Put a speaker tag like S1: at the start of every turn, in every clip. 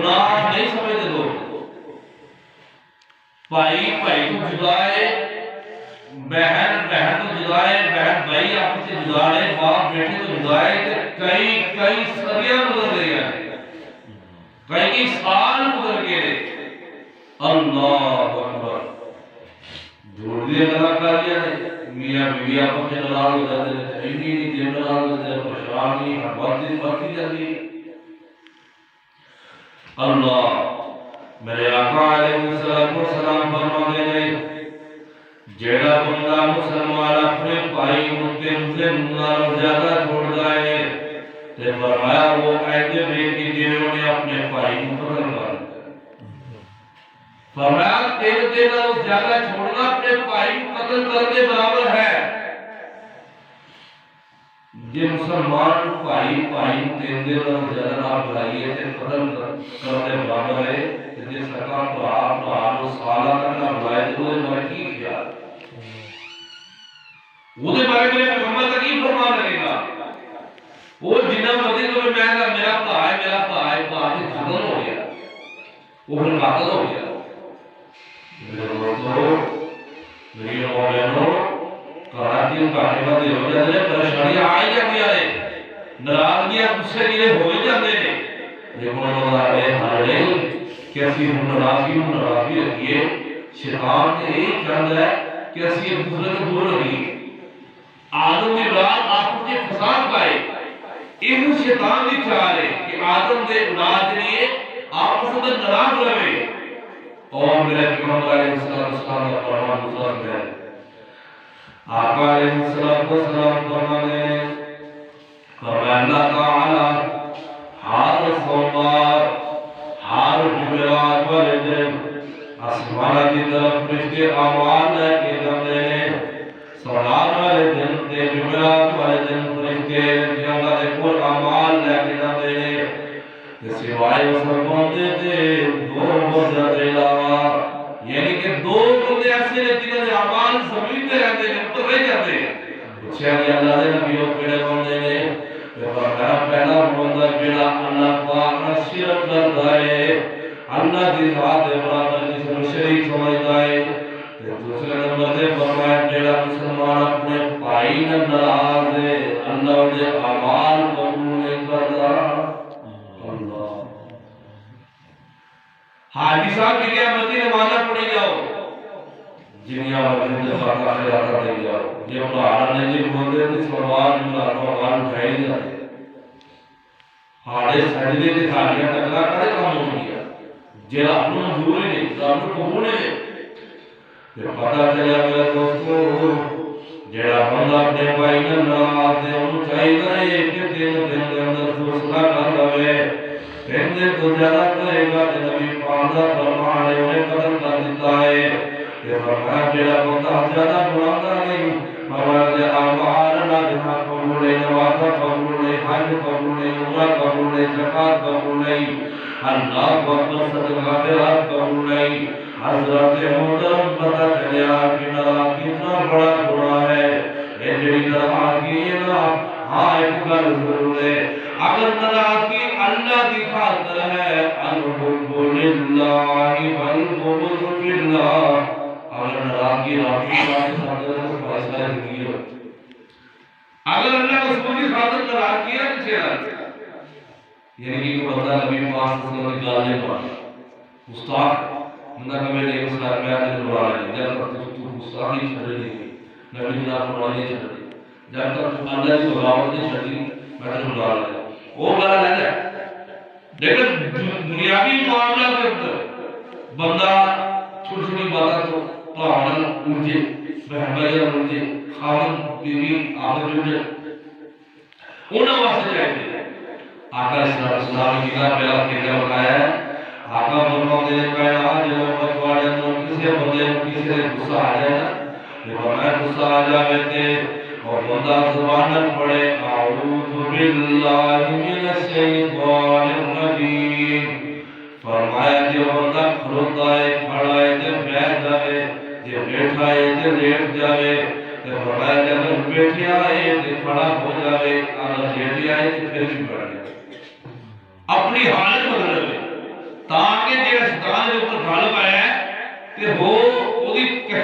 S1: گناہ نہیں سمجھتے لوگ. بھائی بھائی تو جدا ہے، بہن بہن تو جدا ہے، بہن بھائی آپس سے جدا ہے، باپ بیٹے تو جدا ہے. کئی صدیاں گزر گئی ہیں، کئی سال گزر گئے. اللہ اکبر. جوڑ دیا گلا کر لیا میاں بیوی آپس میں ناراض ہو جاتے ہیں، ایڈی دن ناراض ہوتے ہیں، پریشانی بڑھتی جاتی. اللہ میرے آقا علیہ السلام فرماتے ہیں جیڑا بندہ مسلمان اپنے بھائی مسلم سے زیادہ چھوڑتا ہے تے فرمایا وہ ایسے بھی جنہوں نے اپنے بھائی کو قتل کر دیا. فرمایا تیرے نال زیادہ چھوڑنا اپنے بھائی کو قتل کرنے کے برابر ہے. جی مسلمان بھائی تیرے نال زیادہ نہ بلائیے تے قتل کرنے برابر ہے. جس سرکار کو آپ کو سالہ تک نہ بلائے تو وہ کی خیال وہ بارے میں محمد کا کی فرمان لگے گا. وہ جنہ مرضی کو میں میرا بھائی ختم ہو گیا، وہ پھر قاتل ہو گیا. میرے دوستو میری بہنوں کراچی کہانی بندی ہو جاتے ہیں، پریشانیاں آئی جاتی ہیں، ناراضگیاں غصے گلے ہو جاتے ہیں. لیکن انہوں نے ہر نہیں کہ اسی ناراضگی رکھیے. شیطان نے ایک چاہتا ہے کہ اسی ایک دوسرے کو دور رکھیے. آدم کی اولاد آپس میں فساد پائے، یہ شیطان کی چال ہے کہ آدم کے اولاد لیے آپس میں ناراض رہے. اور میرے پیغمبر علیہ السلام کا فرمان دوسرا ہے. آقا علیہ السلام فرماتے ہیں اللہ تعالی ہر سوموار ہر جمعرات والے دن آسمان کی طرف فرشتے آواز لے کے جاتے ہیں. سوموار والے دن تے جمعرات والے دن فرشتے جنہاں دے کول اعمال لے کے جاتے ہیں تے سوائے اس بندے تے دو بندے دے علاوہ، یعنی کہ دو بندے ایسے نے جنہاں دے اعمال زمین تے رہتے ہیں، اوپر رہ جاتے ہیں. پوچھا کہ اللہ دے نبی او کیڑے بندے نے؟ پہلا بندہ جڑا اللہ پاک نال شرک کردا ہے، اللہ دی ذات دے برابر کسی نوں شریک سمجھدا ہے. تے دوسرے نمبر تے فرمایا جڑا مسلمان اپنے بھائی نال ناراض ہے، اللہ دے اعمال قبول نہیں کردا. اللہ حاجی صاحب کی مرضی نمازاں پڑھی جاؤ، جنیاں مرضی دے فاتحہ خیرات دے جاؤ. یہ قرآن نے جی بولدے تے سوال قرآن اٹھائے جاتے ہاڑے سجدے تے ساڈیاں تکلا کرے کام ہو گیا جڑا اپنوں منظور ہے رب قبول ہے. تے پتہ چلیا میرے دوستو جڑا بندہ اپنے بھائی نال ناراض ہے انہوں چاہیے کہ دن دے اندر فیصلہ کر لوے. پہلے تو زیادہ کرے گا تے نبی پاک دا فرمان ہے انہیں قتل کر دیتا ہے. تے فرمایا جڑا بندہ زیادہ گناہگار نہیں فرمایا تے اعمال نہ جہاں قبول نہیں، نماز قبول نہیں، حج قبول نہیں، عمرہ قبول نہیں، زکات قبول نہیں، اللہ اکبر صدقہ خیرات قبول نہیں. حضرت محترم پتہ چلیا کہ ناراضگی کتنا بڑا گناہ ہے. یہ جڑی ناراضگی ہے نا، ہاں ایک گل ضرور ہے، اگر ناراضگی اللہ کی خاطر ہے الحب للہ والبغض فی اللہ، اگر ناراضگی رب کی خاطر ہے تو فیصلہ زندگی ہو. اگر اللہ رسول کی خاطر ناراضگی ہے تو چلا یعنی کہ بندہ نبی پاک صلی اللہ علیہ وسلم کی گل نہیں مانتا، استاد بندہ کبھی نہیں استاد میں آج بلا لے جب تک تو استاد نہیں چھڑ نہیں نبی کی نام بلا نہیں چھڑ جب تک اللہ کی بغاوت نہیں چھڑی میں تجھے بلا لے وہ بلا لے جائے. لیکن دنیاوی معاملات کے اندر بندہ چھوٹی چھوٹی باتیں تو پہاڑ اونچے بہبائی اونچے خاون بیوی آپس میں انہوں واسطے چاہیے. آقا اسلام کی کتاب پہلا طریقہ بتایا ہے. آقا فرماتے ہیں کائنات جو بچواڑے اندر کسی بندے کو کسی سے غصہ آ جائے نا، جب ہمیں غصہ آ جائے تھے اور بندہ زبان نہ پڑے اعوذ باللہ من الشیطان الرجیم، فرمایا جو بندہ کھڑوتا ہے کھڑا ہے تو بیٹھ جائے، جو بیٹھا ہے تو لیٹ جائے، تو فرمایا جب بیٹھیا ہے تو کھڑا ہو جائے، اگر لیٹیا ہے تو پھر بھی بیٹھ جائے. اپنی حالت بدل لے.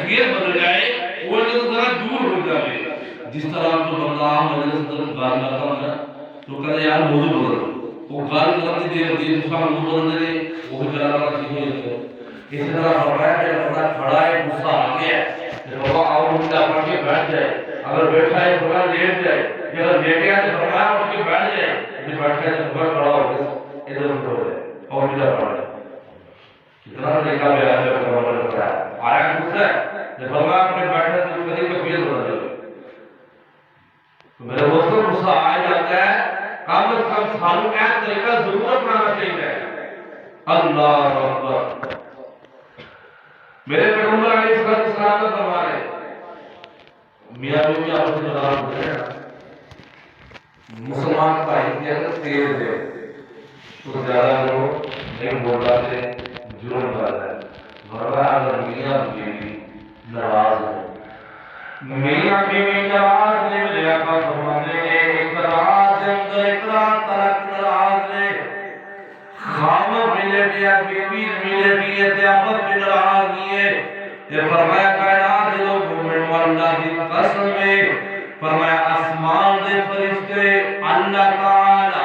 S1: کیفیت بدل جائے وہ جو ذرا دور ہو جائے. جس طرح کو بندہ مجلس اندر گال کرتا ہے تو کہتے یار موضوع بدل وہ گال کرنے دے ہوتی ہے دوسرا موضوع بدل دے وہ بھی گلا والا چیز ہو جاتا ہے. اسی طرح فرمایا کہ بندہ کھڑا ہے غصہ آ گیا ہے بابا آؤ اٹھا پڑھ کے بیٹھ جائے. اگر بیٹھا ہے تو لیٹ جائے. اگر لیٹے ہے تو فرمایا اٹھ کے بیٹھ جائے. جو بیٹھا ہے تو کھڑا ہو کے ادھر ادھر ہو جائے اور اٹھا پڑھ جائے. کتنا طریقہ بیان ہے فرمایا نے بتایا. آیا غصہ ہے جب فرمایا اپنے بیٹھے تو کبھی کبھی بدل جائے. تو میرے دوستوں غصہ آ جاتا ہے کم از کم سانو اے طریقہ ضرور اپنانا چاہیے. اللہ اکبر. میرے پیغمبر علیہ السلام کا فرمان ہے میاں بیوی آپس میں ناراض ہوتے ہیں مسلمان بھائی کے اندر تیز ہے تو زیادہ لوگ نہیں بول رہے جرم کر رہے ہیں. ورنہ اگر میاں بیوی ناراض ہو میاں بیوی ناراض نے میرے آقا فرماتے ہیں ایک رات کے اندر اتنا تلک ناراض نے خامہ ملے گیا بیوی ملے گیا تے آپس میں ناراض نہیں ہے. یہ فرمایا کائنات لوگ مومن واللہ کی قسم ہے فرمایا آسمان دے فرشتے اللہ تعالی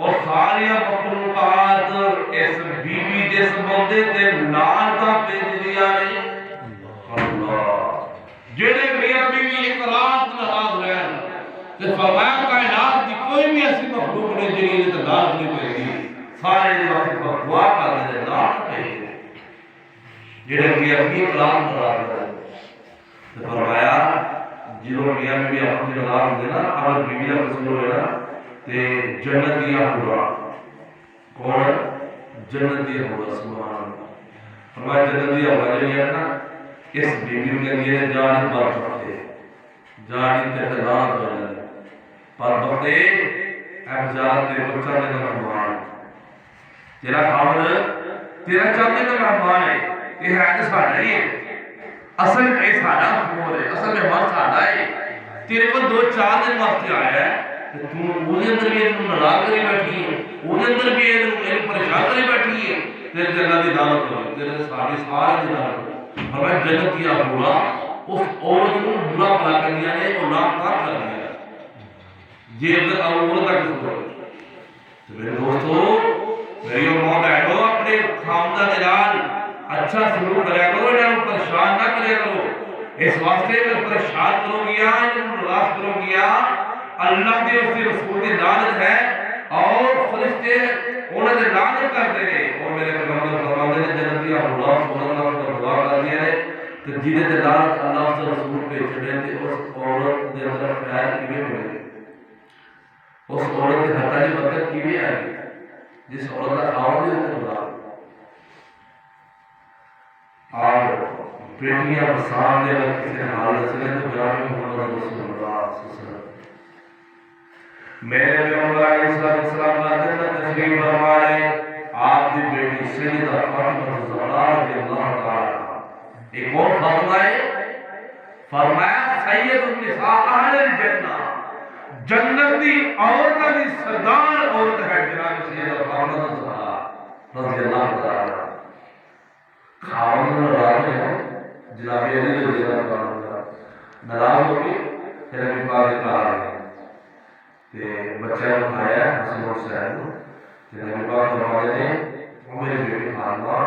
S1: اور ساری مخلوقات اس بیوی جس بندے تے لعنت بھیج دیا نے. اللہ جڑے میاں بیوی ایک رات ناراض رہن تے فرمایا کائنات دی کوئی بھی ایسی مخلوق نہیں جڑی تے لعنت نہیں پے گی. سارے دی واسطے دعا کرنے دے لعنت پے گی. جڑے میاں بیوی کلام ناراض رہن تے فرمایا جدوں میاں بیوی آپس میں ناراض ہوندے نا اگر بیوی دا قصور ہوئے نا تے جنت دیا حورا کون جنت دیا حورا سبحان اللہ. فرمایا جنت دیا حورا جو ہے نا اس بیوی کے لیے جان بار پڑتے جان انتظار ہو جائے پر بختے افزاد دے بچہ دے مہمان تیرا خاون تیرا چاہتے کا مہمان ہے. یہ ہے کہ ساڑھا ہی ہے اصل میں ساڑھا حکومت ہے اصل میں ہمارا ساڑھا ہے. تیرے کو 2-4 دن واسطے آیا ہے تو وہ اندر بھی ایک ناراض کری بیٹھی ہے وہ اندر بھی ایک پریشان کری بیٹھی ہے. تیرے جنت دی دعوت ہو تیرے سارے سارے دی دعوت ہو فرمایا جنت کیا ہوا اس عورت کو برا بلا کر دیا نے اور ناپاک کر دیا یہ اندر عورت کا قصور ہے. تو میرے دوستو میری ماں بہنوں اپنے خاوندان کے نال اچھا سلوک کریا کرو انہیں پریشان نہ کریا کرو. اس واسطے اگر پریشان کرو گیا انہیں ناراض کرو گیا اللہ کے اس کے رسول کی لعنت ہے اور فرشتے انہیں سے لعنت کرتے ہیں. اور میرے پیغمبر فرماتے ہیں جنت دیا اللہ صلی اللہ علیہ وسلم دعا کر دیا ہے کہ جنہیں سے لعنت اللہ سے رسول پہ چڑھے تھے اس عورت کے اندر خیر کیویں ملے اس عورت کے ہتھا کی برکت کیویں آئے گی جس عورت کا خاوند ہے اس کو اور بیٹیاں بسان دے اگر کسی نے حال رسلے تو جناب محمد رسول اللہ صلی اللہ علیہ وسلم میرے پیغمبر علیہ السلام کا دن تشریف فرما رہے آپ کی بیٹی سیدہ فاطمہ الزہرا رضی اللہ تعالی ایک اور فاطمہ ہے فرمایا سید النساء اہل الجنہ جنت دی عورتاں دی سردار عورت ہے جناب سیدہ فاطمہ الزہرا رضی اللہ تعالی. خاوند ناراض ہے جناب علی رضی اللہ تعالی ناراض ہو کے پھر ابھی پاک کا آ گئے تے بچہ اٹھایا حسن حسین تے نبی پاک فرماتے ہیں او میری بیٹی فاطمہ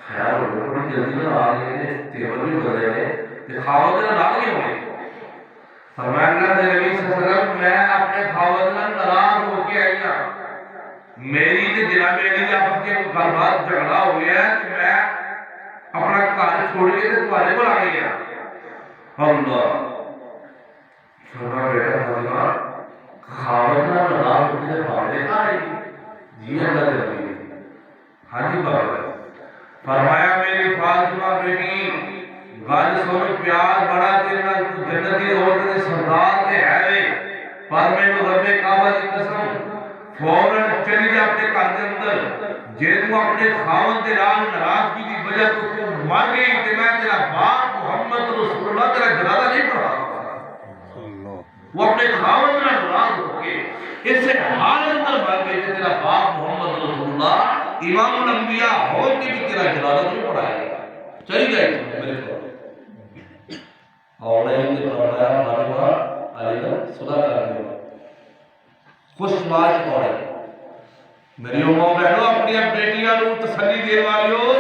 S1: خیر ہو گئی بڑی جلدی نہ آ گئے نے تیور بھی بدلے نے تے خاوند ناراض ہو گئے. فرمایا اللہ دے نبی صلی اللہ علیہ وسلم میں اپنے خاوند ناراض ہو کے آئی ہوں میری تے جناب علی کے آپس کے گل بات جھگڑا ہو گیا ہے کہ میں اپنا گھر چھوڑ کے تے تمہارے کو آ گئی ہوں. اللہ فرمایا بیٹا فاطمہ خاوند ناراض ہو کے بابے کا آئی جی اللہ کے نبی ہاں جی بابا. فرمایا میری فاطمہ بیٹی گل سن پیار بڑا تیرے نال جنت دی عورت دے سردار تے ہے پر مینوں رب کعبہ دی قسم فوراً چلی جا اپنے گھر کے اندر جے تو اپنے خاوند دے نال ناراضگی دی وجہ تو مر گئی تے میں تیرا باپ محمد رسول اللہ تیرا جنازہ نہیں پڑھا. وہ اپنے خاوند نال ناراض ہو کے اس حالت اندر مر گئی کہ تیرا باپ محمد رسول اللہ امام الانبیاء ہو کے بھی تیرا جنازہ نہیں پڑھایا. چلی جائے میرے کو اور نے فرمایا فاطمہ علی کا صلح کر دو. خوش باش اور میری اماں بہنوں اپنی بیٹیاں کو تسلی دینے والیو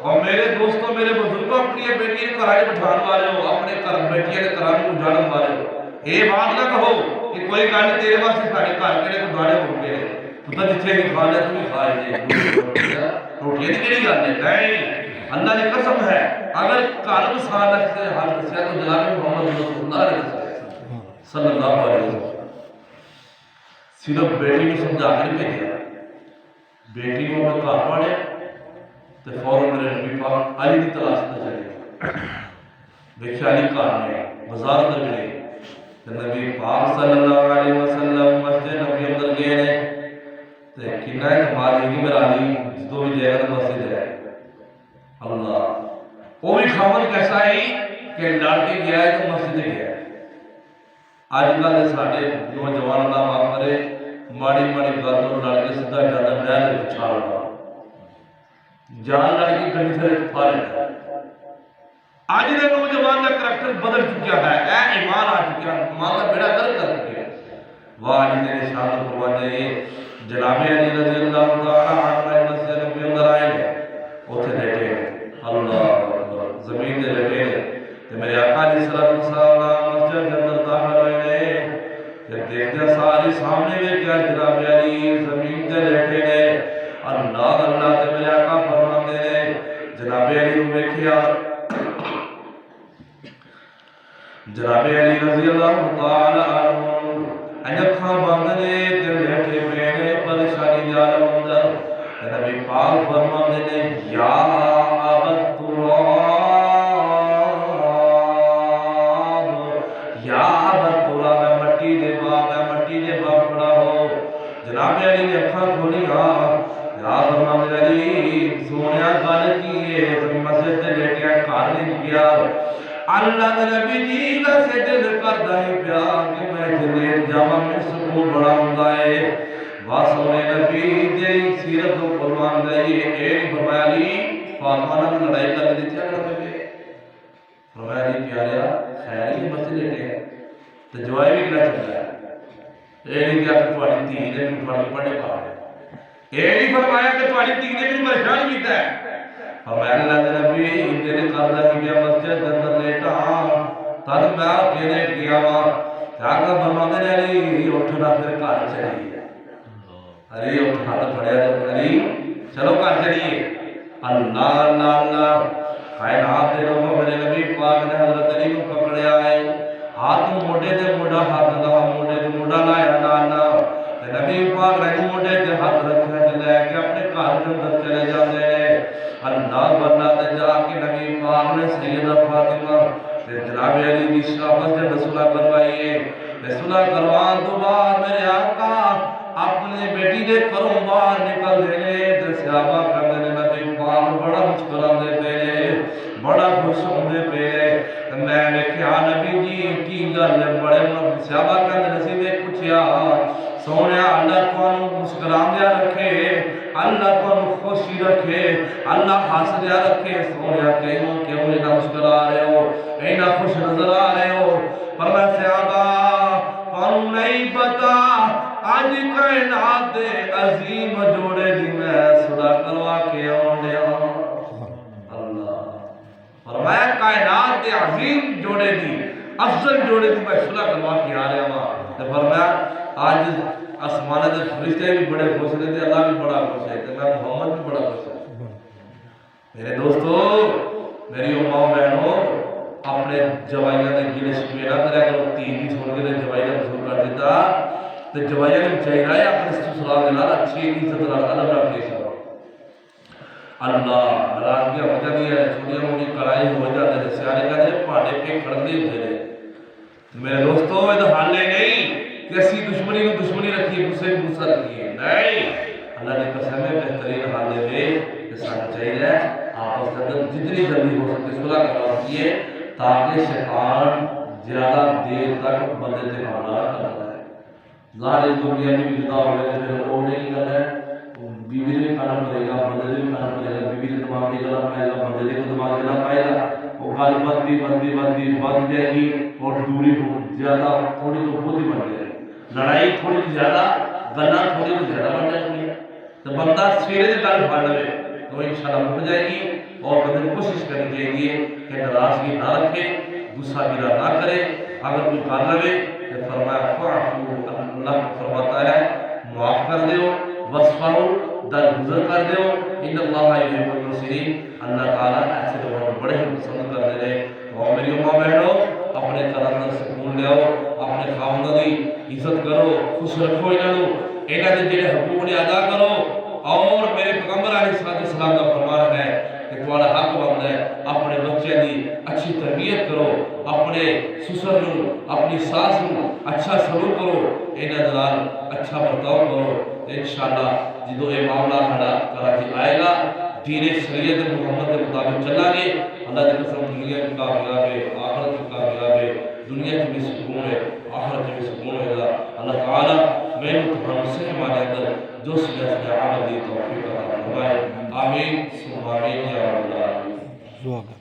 S1: اور میرے دوستوں میرے بزرگوں اپنی بیٹیاں کو گھر بٹھان والے ہو اپنے گھر بیٹیاں کے گھر کو جاڑن والے ہو. یہ بات نہ کہو کہ کوئی گل تیرے واسطے ساڈے گھر کہڑے کو داڑے ہو گئے پتہ جتھے بھی کھا لے تو بھی کھائے جے روٹیاں دی کیڑی گل ہے. نہیں اللہ کی قسم ہے اگر گھر مسال رکھتے حال دسیا تو جناب محمد رسول اللہ علیہ وسلم صلی اللہ علیہ وسلم صرف بیٹی کو سمجھا کر بھیجا. بیٹی کو میں گھر پڑھے تو فوراً میرے نبی پاک علی کی تلاش میں چلے دیکھا علی گھر میں بازار اندر ملے تو نبی پاک صلی اللہ علیہ وسلم مسجد نبی اندر گئے نے تو کنا اعتماد ہے کہ میرا علی جدو بھی جائے گا مسجد ہے اللہ وہ بھی خبر کیسا ہے کہ لڑ کے گیا ہے تو مسجد گیا ہے. آج کل سارے نوجوان اللہ معاف کرے ماڑی ماڑی گل لڑ کے سیدھا جانا نہر وچ چھالنا جان لڑ کے گڈی تھلے پا لیتا. آج دے نوجوان کا کریکٹر بدل چکا ہے اے ایمان آ چکا ہے ماں کا بیڑا گرک کر چکا ہے. واہ علی نے شان فرمایا جناب علی رضی اللہ تعالی عنہ مسجد نبی اندر آئے ہیں اوتھے لیٹے اللہ اکبر زمین تے لیٹے تے میرے آقا علیہ الصلوۃ والسلام مسجد کے اندر داخل ہوئے نے جب دیکھتے ساری سامنے میں کیا جناب علی زمین تے لیٹے نے اللہ اللہ تے میرے آقا فرماتے نے جناب علی کو دیکھیا جناب علی رضی اللہ تعالی عنہ اکھاں بند نے تے لیٹے ہوئے نے پریشانی دے عالم اندر نبی پاک فرماتے نے یا ابت یا ابت میں مٹی دے باپ کھڑا ہو. جناب علی نے اکھاں کھولیا یا فرماتے علی سونیا گل کی ہے مسجد تے لیٹیا گھر نہیں گیا اللہ کے نبی جی کا سے دل کردا ہے پیا کہ میں لیٹ جاواں میں سکون بڑا ہوندا ہے. واسونے نبی دی سیرت کو قربان دے اے فرمایا علی فاطمہ نے لڑائی کر دی تھی اگر پہ فرمایا علی پیاریا خیر ہی مسجد لیٹے تے جواب بھی کنا چلتا ہے اے نہیں کہ تہاڈی دھی نے تہاڈی پڑھے پا اے نہیں فرمایا کہ تہاڈی دھی نے مینوں پریشان کیتا ہے. فرمایا اللہ کے نبی تیرے قرضہ کی گیا مسجد اندر لیٹا تد میں کہنے کیا وا آقا فرماتے نے علی اٹھنا پھر گھر چلیے علی اٹھا تو پڑیا تو علی چلو گھر چلیے. اللہ اللہ اللہ کائنات دے لوگوں میرے نبی پاک نے حضرت علی کو پکڑیا ہے ہاتھ موڈے تے موڈا ہاتھ دا موڈے تے موڈا لایا نانا تے نبی پاک نے موڈے تے ہاتھ رکھیا تے لے کے اپنے گھر دے اندر چلے جاندے نے. اللہ ورنہ تے جا کے نبی پاک نے سیدہ فاطمہ تے جناب علی دی شابت سے صلح کروائیے تے صلح کروان تو بعد میرے آقا اپنے بیٹی دے گھروں باہر نکل دے نے تے صحابہ کہندے نے نبی پاک بڑا مسکراندے پے بڑا خوش ہوندے پے. میں ویکھیا نبی جی کی گل بڑے صحابہ کہندے نے سیدھے پوچھیا سونیا اللہ تانوں مسکراندیا رکھے اللہ تانوں خوشی رکھے اللہ ہسدیا رکھے سونیا کیوں اینا مسکرا رہے ہو اینا خوش نظر آ رہے ہو. پر میں صحابہ تانوں نہیں پتا آج کائنات دے عظیم جوڑے دی میں صلح کروا کے آنڈیا اللہ فرمایا کائنات دے عظیم جوڑے دی افضل جوڑے دی میں صلح کروا کے آ رہا ہوں. فرمایا آج آسمان دے فرشتے بھی بڑے خوش نے تے اللہ بھی بڑا خوش ہے تے میں محمد بھی بڑا خوش ہے. میرے دوستو میری اماں بہنوں اپنے جوائیاں دے گلے شکوے نہ کریا کرو. تین بھی چھوڑ کے جوائیاں وصول کر دیتا تے جوائیاں نے چاہیے اپنے سسرال دے نال اچھی عزت نال ادب نال پیش کرو. اللہ ناراضگیاں ہو جاتی ہے چھوٹیاں موٹی کڑائی ہو جاتے ہیں سیانے کہتے ہیں پہاڑے پہ کھڑنے ہوتے ہیں. میرے دوستو یہ تو حال نہیں کہ اسی دشمنی کو دشمنی رکھیے غصے کو غصہ رکھیے نہیں. اللہ نے قسم ہے بہترین حال دے کہ ساتھ چاہیے آپس کے اندر جتنی جلدی ہو سکے صلح کروا دیے تاکہ شیطان زیادہ دیر تک بندے سے حملہ کرتا ہے. ظاہر دنیا میں بھی جدا ہوئے ہیں پھر وہ نہیں کر رہے بیوی نے کھانا پڑے گا بندے نے بھی کھانا پڑے گا بیوی نے دماغ نہیں کرنا پائے گا بندے نے دماغ دینا پائے گا وہ گل بنتی بن جائے گی اور دوری زیادہ تھوڑی تو بہت ہی بن جائے گی، لڑائی تھوڑی تو زیادہ، گلاں تھوڑی تو زیادہ بن جائیں گی، تو بندہ سویرے کی گل پڑھ لے تو انشاءاللہ مک جائے گی۔ اور بندے کو کوشش کرنی چاہیے کہ ناراضگی نہ رکھے، غصہ گرا نہ کرے، اگر کوئی کر لے تو فرمایا فاعفو، اللہ فرماتا ہے معاف کر دیو، وصفحو درگزر کر دیو، ان اللہ یحب المحسنین، اللہ تعالیٰ ایسے لوگوں کو بڑے ہی پسند کرتے ہیں۔ اور میری ماں بہنوں، اپنے گھر اندر سکون لیاؤ، اپنے خاونداں دی عزت کرو، خوش رکھو انہاں دے جڑے حقوق نے ادا کرو، اور میرے پیغمبر علیہ السلام کا فرمان ہے کہ تمہارا حق بنتا ہے اپنے بچے کی اچھی تربیت کرو، اپنے سسر نو، اپنی ساس نو اچھا سلوک کرو، انہاں نال اچھا برتاؤ کرو، انشاءاللہ جدو یہ معاملہ ہمارا کراچی آئے گا، دین شریعت محمد کے مطابق چلا گے، اللہ کی قسم دنیا کی کامیاب ہے، آخرت کی کامیاب ہے، دنیا کی بھی سکون ہے، آخرت کی بھی سکون ہے گا۔ اللہ تعالیٰ میں تمہاروں سے ہمارے اندر جو سنے عمل دی توفیق عطا فرمائے، آمین ثم آمین یا رب العالمین۔